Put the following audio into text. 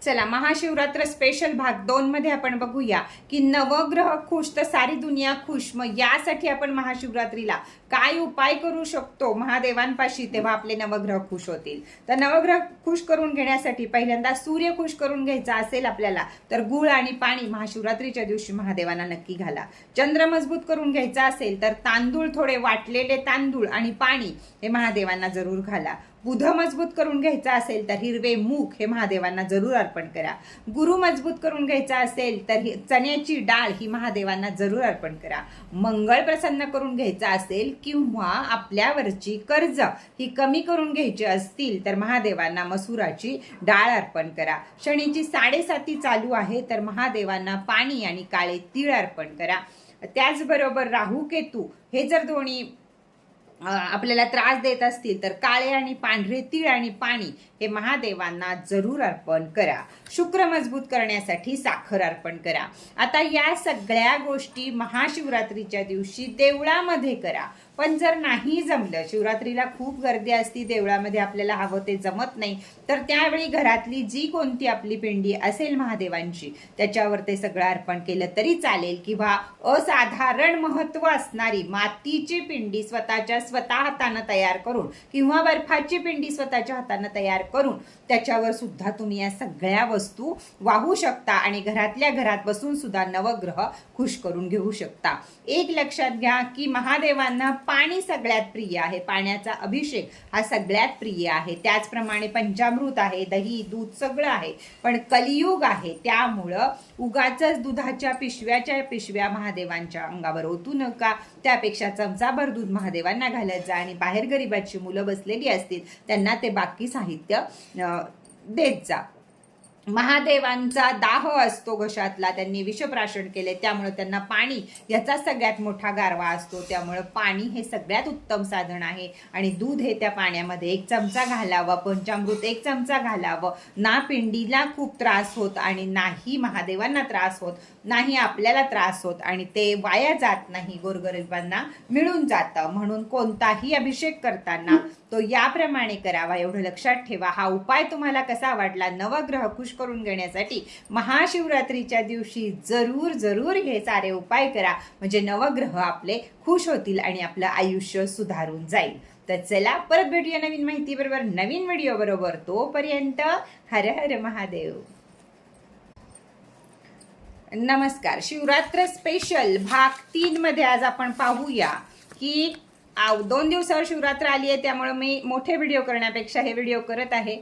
चला महाशिवरात्र स्पेशल भाग 2 मध्ये आपण बघूया की नवग्रह खुश तर सारी दुनिया खुश। मग यासाठी आपण महाशिवरात्रीला काय उपाय करू शकतो महादेवांपाशी, तेव्हा आपले नवग्रह खुश होतील। तर नवग्रह खुश करून घेण्यासाठी पहिल्यांदा सूर्य खुश करून घ्यायचा असेल आपल्याला तर गुळ आणि पाणी महाशिवरात्रीच्या दिवशी महादेवांना नक्की घाला। चंद्र मजबूत करून घ्यायचा असेल तर तांदूळ, थोडे वाटलेले तांदूळ आणि पाणी हे महादेवांना जरूर घाला। बुध मजबूत करून घ्यायचा असेल तर हिरवे मूग हे महादेवांना जरूर अर्पण करा। गुरु मजबूत करून घ्यायचा असेल तर चण्याची डाळ ही महादेवांना जरूर अर्पण करा। मंगळ प्रसन्न करून घ्यायचा असेल किंवा आपल्यावरची कर्ज ही कमी करून घ्यायची असतील तर महादेवांना मसुराची डाळ अर्पण करा। शनीची 7.5 चालू आहे तर महादेवांना पाणी आणि काळे तीळ अर्पण करा। त्याचबरोबर राहू केतू हे जर दोन्ही आपल्याला त्रास देत असतील तर काळे आणि पांढरे तीळ आणि पाणी हे महादेवांना जरूर अर्पण करा। शुक्र मजबूत करण्यासाठी साखर अर्पण करा। आता या सगळ्या गोष्टी महाशिवरात्रीच्या दिवशी देवळामध्ये करा। पण जर नाही जमलं, शिवरात्रीला खूप गर्दी असती देवळामध्ये, आपल्याला हवं ते जमत नाही, तर त्यावेळी घरातली जी कोणती आपली पिंडी असेल महादेवांची त्याच्यावर ते सगळं अर्पण केलं तरी चालेल। किंवा असाधारण महत्व असणारी मातीची पिंडी स्वतः हाताने तयार करून किंवा बर्फाची पिंडी स्वतःच्या हाताने तयार करून त्याच्यावर सुद्धा तुम्ही या सगळ्या वस्तू वाहू शकता आणि घरातल्या घरात बसून सुद्धा नवग्रह खुश करून घेऊ शकता। एक लक्षात घ्या की महादेवांना पाणी सगळ्यात प्रिय आहे, पाण्याचा अभिषेक हा सगळ्यात प्रिय आहे। त्याचप्रमाणे पंचामृत आहे, दही दूध सगळं आहे, पण कलियुग आहे त्यामुळं उगाचच दुधाच्या पिशव्या महादेवांच्या अंगावर ओतू नका। त्यापेक्षा चमचाभर दूध महादेवांना घालत जा आणि बाहेर गरीबाची मुलं बसलेली असतील त्यांना ते बाकी साहित्य देत जा। महादेवांचा दाह असतो घशातला, त्यांनी विषप्राशन केले त्यामुळे त्यांना पाणी याचा सगळ्यात मोठा गारवा असतो, त्यामुळे पाणी हे सगळ्यात उत्तम साधन आहे। आणि दूध हे त्या पाण्यामध्ये 1 चमचा घालावं, पंचामृत 1 चमचा घालावं। ना पिंडीला खूप त्रास होत आणि नाही महादेवांना त्रास होत, नाही आपल्याला त्रास होत आणि ते वाया जात नाही, गोरगरिबांना मिळून जातं। म्हणून कोणताही अभिषेक करताना तो याप्रमाणे करावा, एवढं लक्षात ठेवा। हा उपाय तुम्हाला कसा वाटला? नवग्रह खुश करून घेण्यासाठी महाशिवरात्रीच्या दिवशी जरूर हे सारे उपाय करा, म्हणजे नवग्रह आपले खुश होतील आणि आपलं आयुष्य सुधारून जाईल। तर चला परत भेटूया नवीन माहिती बरोबर, नवीन व्हिडिओ बरोबर। तोपर्यंत हर हर महादेव। नमस्कार, शिवरात्र स्पेशल भाग 3 मध्ये आज आपण पाहूया की 2 दिवसावर शिवरात्र आली आहे, त्यामुळे मी मोठे व्हिडिओ करण्यापेक्षा हे व्हिडिओ करत आहे।